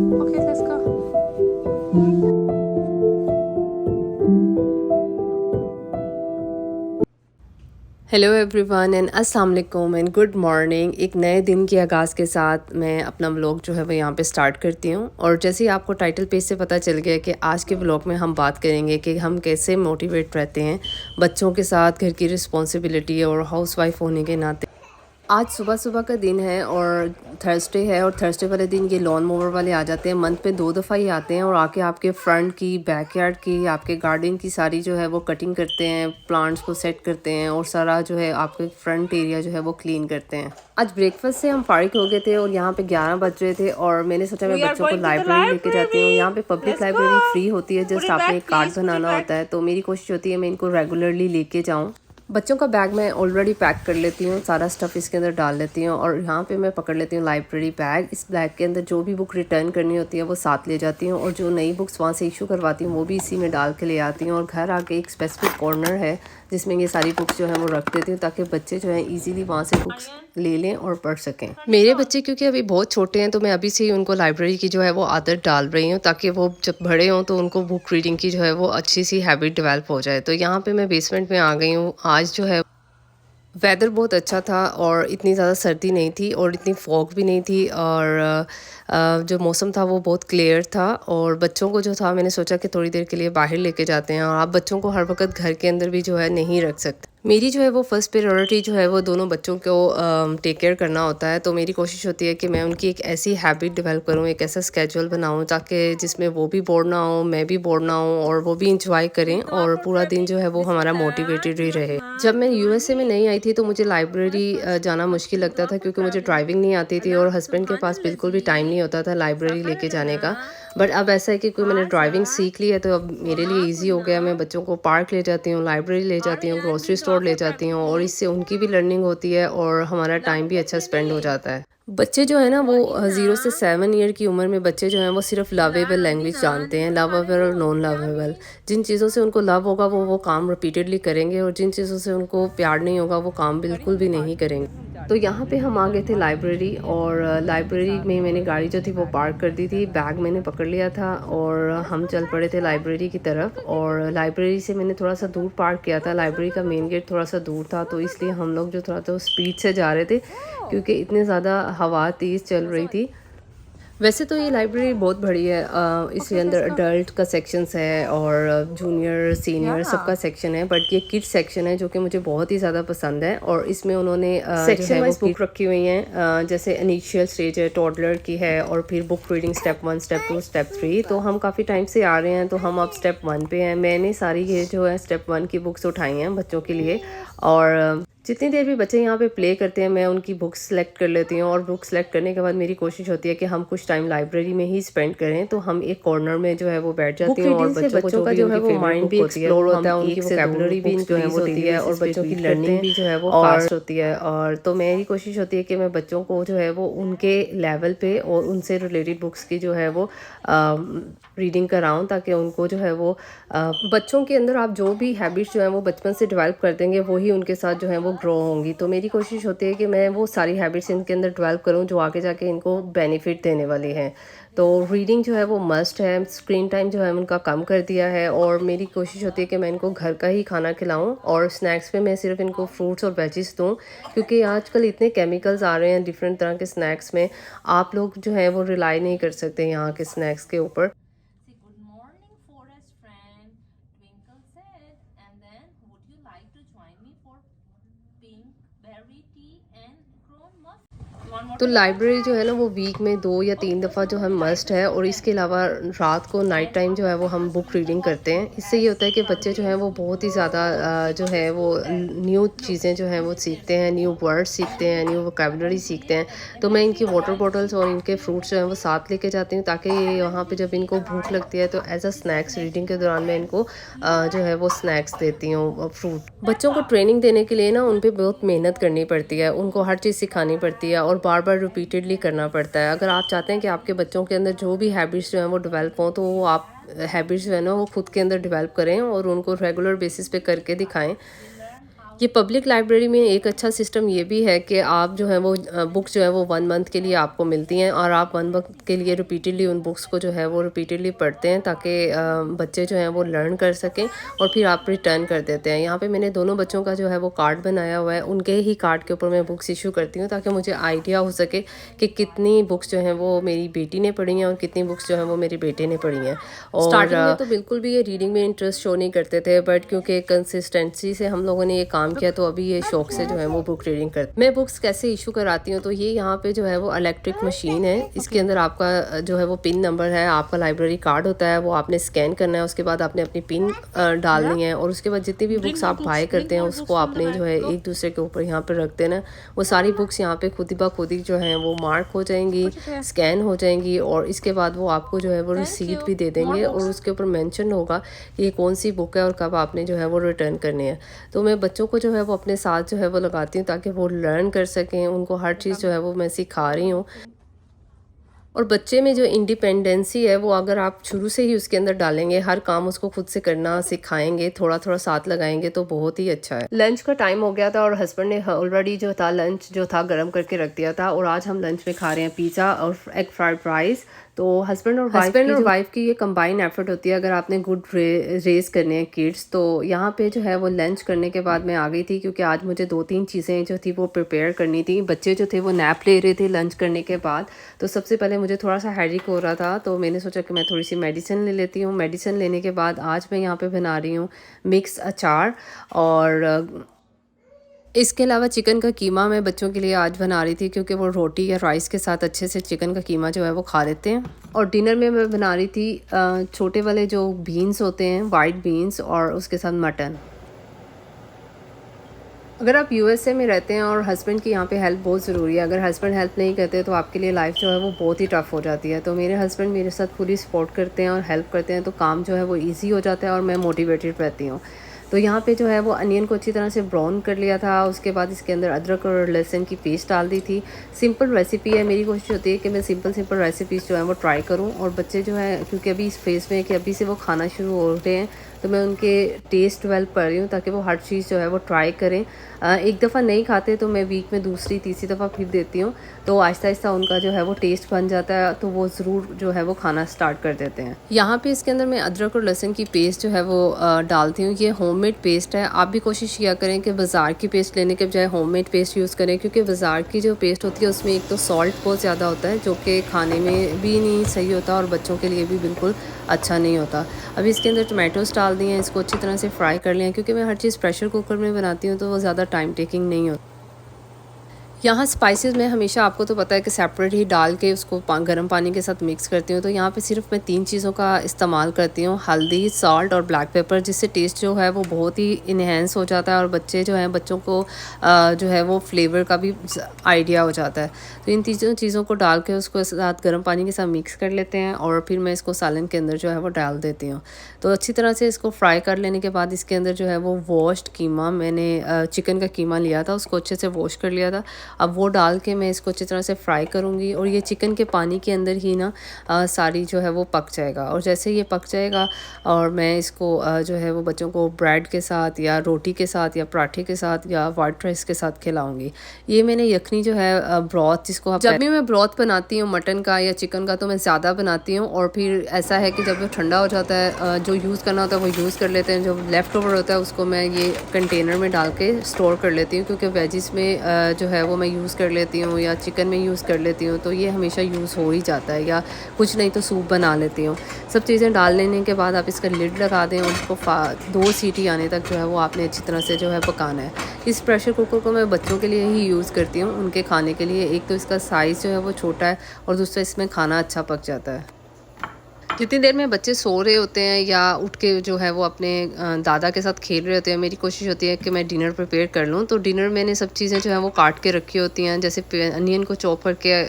Okay, let's go. Hello everyone and अस्सलाम वालेकुम and good morning. एक नए दिन के आगाज़ के साथ मैं अपना व्लॉग जो है वो यहाँ पे स्टार्ट करती हूँ। और जैसे ही आपको टाइटल पेज से पता चल गया कि आज के व्लॉग में हम बात करेंगे कि हम कैसे मोटिवेट रहते हैं बच्चों के साथ, घर की रिस्पॉन्सिबिलिटी और हाउसवाइफ होने के नाते। आज सुबह सुबह का दिन है और थर्सडे है, और थर्सडे वाले दिन ये लॉन मोवर वाले आ जाते हैं। मंथ पे 2 दफ़ा ही आते हैं और आके आपके फ्रंट की, बैकयार्ड की, आपके गार्डन की सारी जो है वो कटिंग करते हैं, प्लांट्स को सेट करते हैं और सारा जो है आपके फ्रंट एरिया जो है वो क्लीन करते हैं। आज ब्रेकफास्ट से हम फारिग हो गए थे और यहाँ पे 11 बज रहे थे और मैंने सोचा मैं बच्चों को लाइब्रेरी लेके जाती हूँ। यहाँ पे पब्लिक लाइब्रेरी फ्री होती है, जस्ट आपने एक कार्ड बनाना होता है। तो मेरी कोशिश होती है मैं इनको रेगुलरली लेके जाऊँ। बच्चों का बैग मैं ऑलरेडी पैक कर लेती हूँ, सारा स्टफ़ इसके अंदर डाल लेती हूँ और यहाँ पे मैं पकड़ लेती हूँ लाइब्रेरी बैग। इस बैग के अंदर जो भी बुक रिटर्न करनी होती है वो साथ ले जाती हूँ और जो नई बुक्स वहाँ से इशू करवाती हूँ वो भी इसी में डाल के ले आती हूँ। और घर आके एक स्पेसिफिक कॉर्नर है जिसमें ये सारी बुक्स जो है वो रख देती हूँ ताकि बच्चे जो है इजीली वहाँ से बुक्स ले लें और पढ़ सकें। मेरे बच्चे क्योंकि अभी बहुत छोटे हैं तो मैं अभी से ही उनको लाइब्रेरी की जो है वो आदत डाल रही हूँ ताकि वो जब बड़े हों तो उनको बुक रीडिंग की जो है वो अच्छी सी हैबिट डेवलप हो जाए। तो यहाँ पे मैं बेसमेंट में आ गई हूँ। आज जो है वेदर बहुत अच्छा था और इतनी ज़्यादा सर्दी नहीं थी और इतनी फॉग भी नहीं थी, और जो मौसम था वो बहुत क्लियर था। और बच्चों को जो था मैंने सोचा कि थोड़ी देर के लिए बाहर लेके जाते हैं, और आप बच्चों को हर वक्त घर के अंदर भी जो है नहीं रख सकते। मेरी जो है वो फर्स्ट प्रायोरिटी जो है वो दोनों बच्चों को टेक केयर करना होता है। तो मेरी कोशिश होती है कि मैं उनकी एक ऐसी हैबिट डेवलप करूँ, एक ऐसा स्केड्यूल बनाऊँ ताकि जिसमें वो भी बोर ना हो, मैं भी बोर ना हूँ और वो भी इंजॉय करें और पूरा दिन जो है वो हमारा मोटिवेटेड ही रहे। जब मैं यूएसए में नहीं आई थी तो मुझे लाइब्रेरी जाना मुश्किल लगता था क्योंकि मुझे ड्राइविंग नहीं आती थी और हस्बैंड के पास बिल्कुल भी टाइम नहीं होता था लाइब्रेरी लेके जाने का। बट अब ऐसा है कि कोई मैंने ड्राइविंग सीख ली है तो अब मेरे लिए इजी हो गया। मैं बच्चों को पार्क ले जाती हूँ, लाइब्रेरी ले जाती हूँ, ग्रोसरी स्टोर ले जाती हूँ और इससे उनकी भी लर्निंग होती है और हमारा टाइम भी अच्छा स्पेंड हो जाता है। बच्चे जो है ना वो 0 से 7 ईयर की उम्र में बच्चे जो हैं वो सिर्फ लवेबल लैंग्वेज जानते हैं, लवेबल और नॉन लवेबल। जिन चीज़ों से उनको लव होगा वो काम रिपीटेडली करेंगे और जिन चीज़ों से उनको प्यार नहीं होगा वो काम बिल्कुल भी नहीं करेंगे। तो यहाँ पे हम आ गए थे लाइब्रेरी, और लाइब्रेरी में मैंने गाड़ी जो थी वो पार्क कर दी थी, बैग मैंने पकड़ लिया था और हम चल पड़े थे लाइब्रेरी की तरफ। और लाइब्रेरी से मैंने थोड़ा सा दूर पार्क किया था, लाइब्रेरी का मेन गेट थोड़ा सा दूर था तो इसलिए हम लोग जो थोड़ा तो स्पीड से जा रहे थे क्योंकि इतनी ज़्यादा हवा तेज़ चल रही थी। वैसे तो ये लाइब्रेरी बहुत बड़ी है, इसके अंदर अडल्ट का सेक्शंस है और जूनियर सीनियर सबका सेक्शन है, बट ये किड्स सेक्शन है जो कि मुझे बहुत ही ज़्यादा पसंद है। और इसमें उन्होंने सेक्शन वाइज बुक रखी हुई हैं, जैसे इनिशियल स्टेज है, टॉडलर की है और फिर book reading step 1, step 2, step 3। तो हम काफ़ी टाइम से आ रहे हैं तो हम अब स्टेप 1 पे हैं। मैंने सारी ये जो है स्टेप 1 की बुक्स उठाई हैं बच्चों के लिए, और जितनी देर भी बच्चे यहाँ पे प्ले करते हैं मैं उनकी बुक्स सेलेक्ट कर लेती हूँ। और बुक सेलेक्ट करने के बाद मेरी कोशिश होती है कि हम कुछ टाइम लाइब्रेरी में ही स्पेंड करें। तो हम एक कॉर्नर में जो है वो बैठ जाती हूँ और बच्चों का जो है वो माइंड भी एक्सप्लोर होता है, उनकी वोकैबुलरी भी इंक्रीज होती है और बच्चों की लर्निंग भी जो है वो फास्ट होती है। और तो मेरी कोशिश होती है कि मैं बच्चों को जो है वो उनके लेवल पे और उनसे रिलेटेड बुक्स की जो है वो रीडिंग कराऊँ ताकि उनको जो है वो बच्चों के अंदर आप जो भी हैबिट्स जो हैं वो बचपन से डेवलप कर देंगे वही उनके साथ जो है वो ग्रो होंगी। तो मेरी कोशिश होती है कि मैं वो सारी हैबिट्स इनके अंदर डेवलप करूं जो आगे जाके इनको बेनिफिट देने वाली हैं। तो रीडिंग जो है वो मस्ट है। स्क्रीन टाइम जो है उनका कम कर दिया है और मेरी कोशिश होती है कि मैं इनको घर का ही खाना खिलाऊं और स्नैक्स में मैं सिर्फ इनको फ्रूट्स और वेजिस दूं क्योंकि आजकल इतने केमिकल्स आ रहे हैं डिफरेंट तरह के स्नैक्स में। आप लोग जो है वो रिलाई नहीं कर सकते यहाँ के स्नैक्स के ऊपर। Say good morning, forest friend. Twinkle said, and then would you like to join me for pink berry tea and crown muffin? Want तो water, beta? लाइब्रेरी जो है ना वो वीक में 2 या 3 दफ़ा जो है मस्ट है, और इसके अलावा रात को नाइट टाइम जो है वो हम बुक रीडिंग करते हैं। इससे ये होता है कि बच्चे जो हैं वो बहुत ही ज़्यादा जो है वो न्यू चीज़ें जो हैं वो सीखते हैं, न्यू वर्ड्स सीखते हैं, न्यू वोकेबलरी सीखते हैं। तो मैं इनकी वाटर बॉटल्स और इनके फ्रूट्स जो हैं वो साथ लेके जाती हूँ ताकि ये वहाँ पे जब इनको भूख लगती है तो एज अ स्नैक्स रीडिंग के दौरान मैं इनको जो है वो स्नैक्स देती हूँ, फ्रूट। बच्चों को ट्रेनिंग देने के लिए ना उन पे बहुत मेहनत करनी पड़ती है, उनको हर चीज़ सिखानी पड़ती है और बार बार रिपीटेडली करना पड़ता है। अगर आप चाहते हैं कि आपके बच्चों के अंदर जो भी हैबिट्स जो हैं वो डेवलप हों तो वो आप हैबिट्स जो है ना वो खुद के अंदर डेवलप करें और उनको रेगुलर बेसिस पे करके दिखाएं। ये पब्लिक लाइब्रेरी में एक अच्छा सिस्टम ये भी है कि आप जो है वो बुक्स जो है वो 1 मंथ के लिए आपको मिलती हैं और आप 1 मंथ के लिए रिपीटेडली उन बुक्स को जो है वो रिपीटेडली पढ़ते हैं ताकि बच्चे जो हैं वो लर्न कर सकें और फिर आप रिटर्न कर देते हैं। यहाँ पे मैंने दोनों बच्चों का जो है वो कार्ड बनाया हुआ है, उनके ही कार्ड के ऊपर मैं बुक्स इशू करती हूँ ताकि मुझे आइडिया हो सके कि कितनी बुक्स जो हैं वो मेरी बेटी ने पढ़ी हैं और कितनी बुक्स जो हैं वो मेरे बेटे ने पढ़ी हैं। और स्टार्टिंग में तो बिल्कुल भी ये रीडिंग में इंटरेस्ट शो नहीं करते थे, बट क्योंकि कंसिस्टेंसी से हम लोगों ने ये काम किया तो अभी ये शौक से जो है वो बुक रीडिंग करते। मैं बुक्स कैसे इशू कराती हूँ, तो ये यहाँ पे जो है वो इलेक्ट्रिक मशीन है, इसके अंदर आपका जो है वो पिन नंबर है, आपका लाइब्रेरी कार्ड होता है, वो आपने स्कैन करना है, उसके बाद आपने अपनी पिन डालनी है और उसके बाद जितनी भी बुक्स आप बाय करते हैं उसको आपने जो है एक दूसरे के ऊपर यहाँ पर रख देना। वो सारी बुक्स यहाँ पे खुद ब खुद ही जो है वो मार्क हो जाएंगी, स्कैन हो जाएंगी और इसके बाद वो आपको जो है वो रिसीट भी दे देंगे और उसके ऊपर मेंशन होगा कि ये कौन सी बुक है और कब आपने जो है वो रिटर्न करनी है। तो मैं बच्चों को जो है वो अपने साथ जो है वो लगाती हूँ ताकि वो लर्न कर सकें, उनको हर चीज़ जो है वो मैं सिखा रही हूँ। और बच्चे में जो इंडिपेंडेंसी है वो अगर आप शुरू से ही उसके अंदर डालेंगे, हर काम उसको खुद से करना सिखाएंगे, थोड़ा थोड़ा साथ लगाएंगे तो बहुत ही अच्छा है। लंच का टाइम हो गया था और हस्बैंड ने ऑलरेडी जो था लंच जो था गर्म करके रख दिया था और आज हम लंच में खा रहे हैं पिज़्ज़ा और एग फ्राइड राइस। तो हस्बैंड और वाइफ की ये कंबाइन एफर्ट होती है अगर आपने गुड रेस करने हैं किड्स। तो यहाँ पे जो है वो लंच करने के बाद मैं आ गई थी क्योंकि आज मुझे 2-3 चीज़ें जो थी वो प्रिपेयर करनी थी। बच्चे जो थे वो नैप ले रहे थे लंच करने के बाद, तो सबसे पहले मुझे थोड़ा सा हेडेक हो रहा था तो मैंने सोचा कि मैं थोड़ी सी मेडिसिन ले लेती हूँ। मेडिसिन लेने के बाद आज मैं यहाँ पे बना रही हूँ मिक्स अचार और इसके अलावा चिकन का कीमा मैं बच्चों के लिए आज बना रही थी क्योंकि वो रोटी या राइस के साथ अच्छे से चिकन का कीमा जो है वो खा लेते हैं। और डिनर में मैं बना रही थी छोटे वाले जो बीन्स होते हैं, वाइट बीन्स, और उसके साथ मटन। अगर आप यूएसए में रहते हैं और हस्बैंड की यहाँ पे हेल्प बहुत ज़रूरी है, अगर हस्बैंड हेल्प नहीं करते तो आपके लिए लाइफ जो है वो बहुत ही टफ़ हो जाती है। तो मेरे हस्बैंड मेरे साथ पूरी सपोर्ट करते हैं और हेल्प करते हैं तो काम जो है वो ईजी हो जाता है और मैं मोटिवेटेड रहती हूँ। तो यहाँ पे जो है वो अनियन को अच्छी तरह से ब्राउन कर लिया था, उसके बाद इसके अंदर अदरक और लहसुन की पेस्ट डाल दी थी। सिंपल रेसिपी है, मेरी कोशिश होती है कि मैं सिंपल रेसिपीज़ जो है वो ट्राई करूँ और बच्चे जो है क्योंकि अभी इस फेज़ में कि अभी से वो खाना शुरू हो रहे हैं तो मैं उनके टेस्ट डेवलप कर रही हूँ ताकि वो हर चीज़ जो है वो ट्राई करें। एक दफ़ा नहीं खाते तो मैं वीक में दूसरी तीसरी दफ़ा फिर देती हूँ, तो आहिस्ता आहिस्ता उनका जो है वो टेस्ट बन जाता है तो वो ज़रूर जो है वो खाना स्टार्ट कर देते हैं। यहाँ पे इसके अंदर मैं अदरक और लहसुन की पेस्ट जो है वो डालती हूँ। ये होममेड पेस्ट है, आप भी कोशिश किया करें कि बाज़ार की पेस्ट लेने के बजाय होममेड पेस्ट यूज़ करें क्योंकि बाज़ार की जो पेस्ट होती है उसमें एक तो सॉल्ट बहुत ज़्यादा होता है जो कि खाने में भी नहीं सही होता और बच्चों के लिए भी बिल्कुल अच्छा नहीं होता। अभी इसके अंदर टमाटोज़ डाल दिए हैं, इसको अच्छी तरह से फ्राई कर लिया क्योंकि मैं हर चीज़ प्रेशर कुकर में बनाती हूँ तो वो ज़्यादा टाइम टेकिंग नहीं होती। यहाँ स्पाइसेस में हमेशा आपको तो पता है कि सेपरेट ही डाल के उसको गर्म पानी के साथ मिक्स करती हूँ। तो यहाँ पे सिर्फ मैं 3 चीज़ों का इस्तेमाल करती हूँ, हल्दी, सॉल्ट और ब्लैक पेपर, जिससे टेस्ट जो है वो बहुत ही इन्हेंस हो जाता है और बच्चे जो हैं बच्चों को जो है वो फ्लेवर का भी आइडिया हो जाता है। तो इन तीनों चीज़ों को डाल के उसको साथ गर्म पानी के साथ मिक्स कर लेते हैं और फिर मैं इसको सालन के अंदर जो है वो डाल देती हूँ। तो अच्छी तरह से इसको फ्राई कर लेने के बाद इसके अंदर जो है वो वॉश्ड कीमा, मैंने चिकन का कीमा लिया था, उसको अच्छे से वॉश कर लिया था। अब वो डाल के मैं इसको अच्छी तरह से फ्राई करूँगी और ये चिकन के पानी के अंदर ही ना सारी जो है वो पक जाएगा। और जैसे ये पक जाएगा और मैं इसको जो है वो बच्चों को ब्रेड के साथ या रोटी के साथ या पराठे के साथ या वाइट राइस के साथ खिलाऊँगी। ये मैंने यखनी जो है ब्रॉथ, जिसको जब भी मैं ब्रॉथ बनाती हूँ मटन का या चिकन का तो मैं ज़्यादा बनाती हूँ और फिर ऐसा है कि जब वो ठंडा हो जाता है जो यूज़ करना होता है वो यूज़ कर लेते हैं, जो लेफ़्ट ओवर होता है उसको मैं ये कंटेनर में डाल के स्टोर कर लेती हूँ क्योंकि वेजिस में जो है वो मैं यूज़ कर लेती हूँ या चिकन में यूज़ कर लेती हूँ तो ये हमेशा यूज़ हो ही जाता है, या कुछ नहीं तो सूप बना लेती हूँ। सब चीज़ें डाल लेने के बाद आप इसका लिड लगा दें और उसको 2 सीटी आने तक जो है वो आपने अच्छी तरह से जो है पकाना है। इस प्रेशर कुकर को मैं बच्चों के लिए ही यूज़ करती हूँ, उनके खाने के लिए। एक तो इसका साइज़ जो है वो छोटा है और दूसरा इसमें खाना अच्छा पक जाता है। जितनी देर में बच्चे सो रहे होते हैं या उठ के जो है वो अपने दादा के साथ खेल रहे होते हैं, मेरी कोशिश होती है कि मैं डिनर प्रिपेयर कर लूँ। तो डिनर मैंने सब चीज़ें जो है वो काट के रखी होती हैं, जैसे अनियन को चॉप करके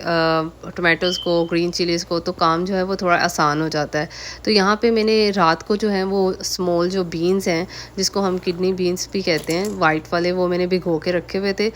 टमाटोज़ को, ग्रीन चिलीज़ को, तो काम जो है वो थोड़ा आसान हो जाता है। तो यहाँ पे मैंने रात को जो है वो स्मॉल जो बीन्स हैं, जिसको हम किडनी बीन्स भी कहते हैं, वाइट वाले, वो मैंने भिगो के रखे हुए थे।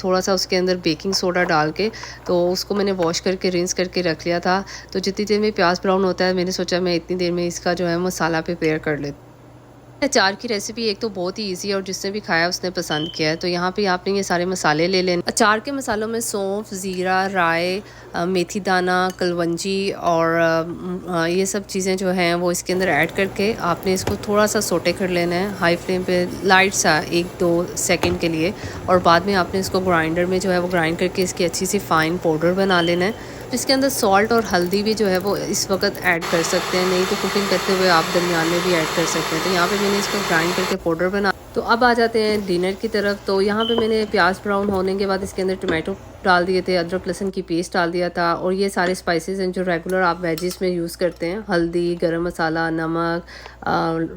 थोड़ा सा उसके अंदर बेकिंग सोडा डाल के तो उसको मैंने वॉश करके रिंस करके रख लिया था। तो जितनी देर में प्याज ब्राउन होता है मैंने सोचा मैं इतनी देर में इसका जो है मसाला प्रिपेयर कर लेती। अचार की रेसिपी एक तो बहुत ही इजी है और जिसने भी खाया उसने पसंद किया है। तो यहाँ पे आपने ये सारे मसाले ले लेने। अचार के मसालों में सौंफ, ज़ीरा, राई, मेथी दाना, कलवंजी और ये सब चीज़ें जो हैं वो इसके अंदर ऐड करके आपने इसको थोड़ा सा सोटे कर लेना है हाई फ्लेम पे, लाइट सा 1-2 सेकंड के लिए। और बाद में आपने इसको ग्राइंडर में जो है वो ग्राइंड करके इसकी अच्छी सी फाइन पाउडर बना लेना है। इसके अंदर सॉल्ट और हल्दी भी जो है वो इस वक्त ऐड कर सकते हैं, नहीं तो कुकिंग करते हुए आप दरमियान में भी ऐड कर सकते हैं। तो यहाँ पे मैंने इसको ग्राइंड करके पाउडर बना। तो अब आ जाते हैं डिनर की तरफ। तो यहाँ पे मैंने प्याज ब्राउन होने के बाद इसके अंदर टमाटो डाल दिए थे, अदरक लहसुन की पेस्ट डाल दिया था और ये सारे स्पाइसेस हैं जो रेगुलर आप वेजिस में यूज़ करते हैं। हल्दी, गरम मसाला, नमक,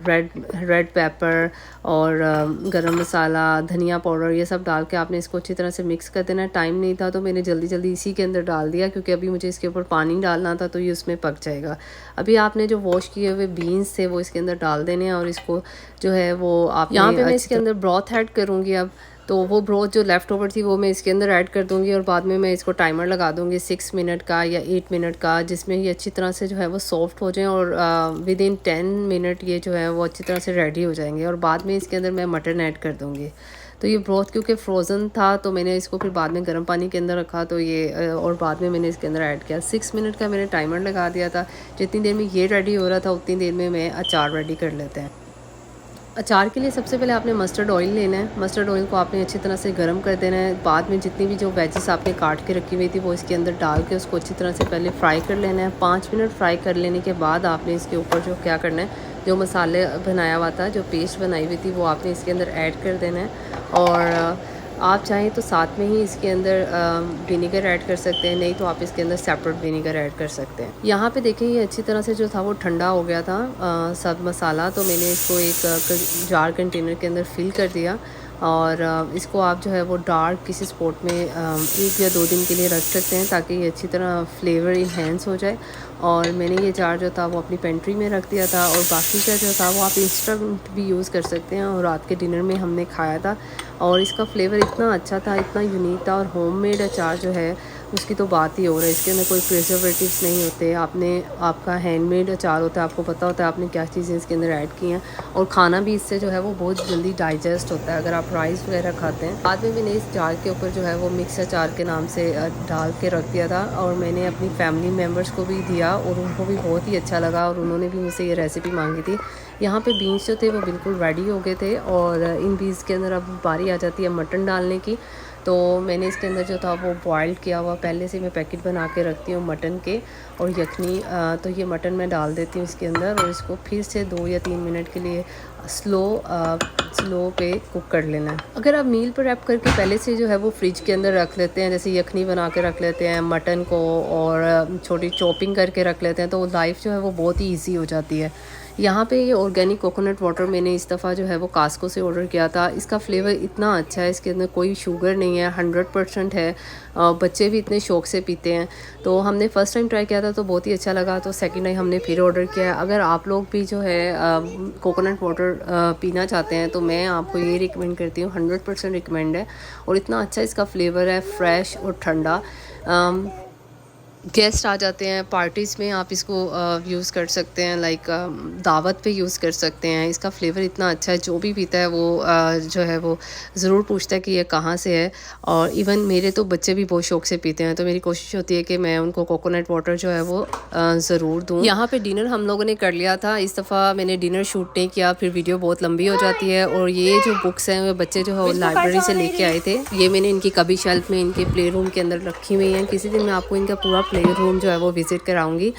रेड पेपर और गरम मसाला, धनिया पाउडर, ये सब डाल के आपने इसको अच्छी तरह से मिक्स कर देना। टाइम नहीं था तो मैंने जल्दी जल्दी इसी के अंदर डाल दिया क्योंकि अभी मुझे इसके ऊपर पानी डालना था तो ये उसमें पक जाएगा। अभी आपने जो वॉश किए हुए बीन्स थे वो इसके अंदर डाल देने हैं और इसको जो है वो आप यहाँ पे मैं इसके अंदर ब्रॉथ ऐड करूँगी। अब तो वो ब्रोथ जो लेफ़्ट ओवर थी वो मैं इसके अंदर ऐड कर दूंगी और बाद में मैं इसको टाइमर लगा दूंगी 6 मिनट का या 8 मिनट का, जिसमें ये अच्छी तरह से जो है वो सॉफ्ट हो जाएं और विद इन 10 मिनट ये जो है वो अच्छी तरह से रेडी हो जाएंगे। और बाद में इसके अंदर मैं मटन ऐड कर दूंगी। तो ये ब्रोथ क्योंकि फ्रोज़न था तो मैंने इसको फिर बाद में गर्म पानी के अंदर रखा, तो ये और बाद में मैंने इसके अंदर ऐड किया। 6 मिनट का मैंने टाइमर लगा दिया था। जितनी देर में ये रेडी हो रहा था उतनी देर में मैं अचार रेडी कर लेते हैं। अचार के लिए सबसे पहले आपने मस्टर्ड ऑयल लेना है। मस्टर्ड ऑयल को आपने अच्छी तरह से गर्म कर देना है। बाद में जितनी भी जो वेजेस आपने काट के रखी हुई थी वो इसके अंदर डाल के उसको अच्छी तरह से पहले फ्राई कर लेना है। 5 मिनट फ्राई कर लेने के बाद आपने इसके ऊपर जो क्या करना है, जो मसाले बनाया हुआ था, जो पेस्ट बनाई हुई थी वो आपने इसके अंदर ऐड कर देना है। और आप चाहें तो साथ में ही इसके अंदर विनीगर ऐड कर सकते हैं, नहीं तो आप इसके अंदर सेपरेट विनीगर ऐड कर सकते हैं। यहाँ पे देखें ये अच्छी तरह से जो था वो ठंडा हो गया था सब मसाला। तो मैंने इसको एक जार कंटेनर के अंदर फिल कर दिया और इसको आप जो है वो डार्क किसी स्पॉट में 1 या 2 दिन के लिए रख सकते हैं ताकि ये अच्छी तरह फ्लेवर इन्हेंस हो जाए। और मैंने ये जार जो था वो अपनी पेंट्री में रख दिया था और बाकी का जो था वो आप इंस्टेंट भी यूज़ कर सकते हैं। और रात के डिनर में हमने खाया था और इसका फ्लेवर इतना अच्छा था, इतना यूनिक था। और होममेड अचार जो है उसकी तो बात ही हो रहा है, इसके अंदर कोई प्रिजर्वेटिव्स नहीं होते। आपका हैंडमेड अचार होता है, आपको पता होता है आपने क्या चीज़ें इसके अंदर ऐड की हैं और खाना भी इससे जो है वो बहुत जल्दी डाइजेस्ट होता है अगर आप राइस वगैरह खाते हैं। बाद में मैंने इस जार के ऊपर जो है वो मिक्स अचार के नाम से डाल के रख दिया था और मैंने अपनी फैमिली मेम्बर्स को भी दिया और उनको भी बहुत ही अच्छा लगा और उन्होंने भी मुझसे ये रेसिपी मांगी थी। यहाँ पे बीन्स जो थे वो बिल्कुल रेडी हो गए थे और इन बीन्स के अंदर अब बारी आ जाती है मटन डालने की। तो मैंने इसके अंदर जो था वो बॉइल्ड किया हुआ पहले से मैं पैकेट बना के रखती हूँ मटन के और यखनी। तो ये मटन मैं डाल देती हूँ इसके अंदर और इसको फिर से 2 या 3 मिनट के लिए स्लो पे कुक कर लेना है। अगर आप मील पर रैप करके पहले से जो है वो फ्रिज के अंदर रख लेते हैं, जैसे यखनी बना के रख लेते हैं मटन को और छोटी चॉपिंग करके रख लेते हैं, तो लाइफ जो है वो बहुत ही ईजी हो जाती है। यहाँ पे ये ऑर्गेनिक कोकोनट वाटर मैंने इस दफ़ा जो है वो कास्को से ऑर्डर किया था। इसका फ्लेवर इतना अच्छा है, इसके अंदर कोई शुगर नहीं है, 100% है। बच्चे भी इतने शौक़ से पीते हैं। तो हमने फ़र्स्ट टाइम ट्राई किया था तो बहुत ही अच्छा लगा, तो सेकंड टाइम हमने फिर ऑर्डर किया है। अगर आप लोग भी जो है कोकोनट वाटर पीना चाहते हैं तो मैं आपको ये रिकमेंड करती हूँ, 100% रिकमेंड है। और इतना अच्छा इसका फ्लेवर है, फ्रेश और ठंडा। गेस्ट आ जाते हैं पार्टीज़ में आप इसको यूज़ कर सकते हैं, लाइक दावत पे यूज़ कर सकते हैं। इसका फ्लेवर इतना अच्छा है, जो भी पीता है वो जो है वो ज़रूर पूछता है कि ये कहाँ से है। और इवन मेरे तो बच्चे भी बहुत शौक़ से पीते हैं, तो मेरी कोशिश होती है कि मैं उनको कोकोनट वाटर जो है वो ज़रूर दूँ। यहाँ पे डिनर हम लोगों ने कर लिया था। इस दफ़ा मैंने डिनर शूट नहीं किया, फिर वीडियो बहुत लंबी हो जाती है। और ये जो बुक्स हैं वो बच्चे जो है वो लाइब्रेरी से लेके आए थे। ये मैंने इनकी कभी शेल्फ में इनके प्ले रूम के अंदर रखी हुई हैं। किसी दिन मैं आपको इनका पूरा प्ले रूम जो है वो विज़िट कराऊंगी।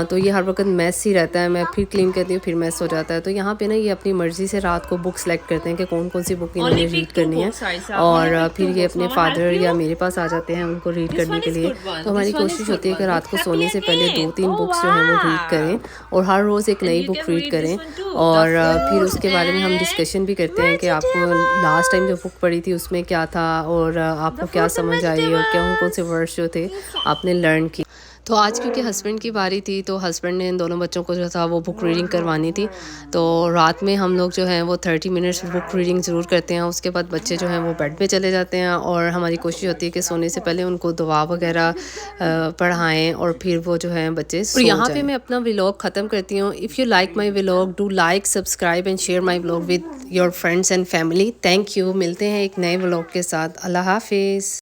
तो ये हर वक्त मैस ही रहता है, मैं फिर क्लीन करती हूँ फिर मैस हो जाता है। तो यहाँ पे ना ये अपनी मर्ज़ी से रात को बुक सेलेक्ट करते हैं कि कौन कौन सी बुक इन्होंने रीड करनी है और फिर ये अपने फादर या मेरे पास आ जाते हैं उनको रीड करने के लिए। तो हमारी कोशिश होती है कि रात को सोने से पहले 2-3 बुक्स जो हैं वो रीड करें और हर रोज़ एक नई बुक रीड करें। और फिर उसके बारे में हम डिस्कशन भी करते हैं कि आपको लास्ट टाइम जो बुक पढ़ी थी उसमें क्या था और आपको क्या समझ आई और कौन कौन से वर्ड्स जो थे आपने लर्न किए। तो आज क्योंकि हस्बैंड की बारी थी तो हस्बैंड ने इन दोनों बच्चों को जो था वो बुक रीडिंग करवानी थी। तो रात में हम लोग जो हैं वो 30 मिनट्स बुक रीडिंग ज़रूर करते हैं। उसके बाद बच्चे जो हैं वो बेड पे चले जाते हैं और हमारी कोशिश होती है कि सोने से पहले उनको दुआ वगैरह पढ़ाएँ और फिर वो जो हैं बच्चे सो जाएँ। और यहाँ पे मैं अपना व्लॉग ख़त्म करती हूँ। If you like my vlog do like, subscribe and share my vlog with your friends and family. Thank you. मिलते हैं एक नए व्लॉग के साथ। अल्लाह हाफिज़।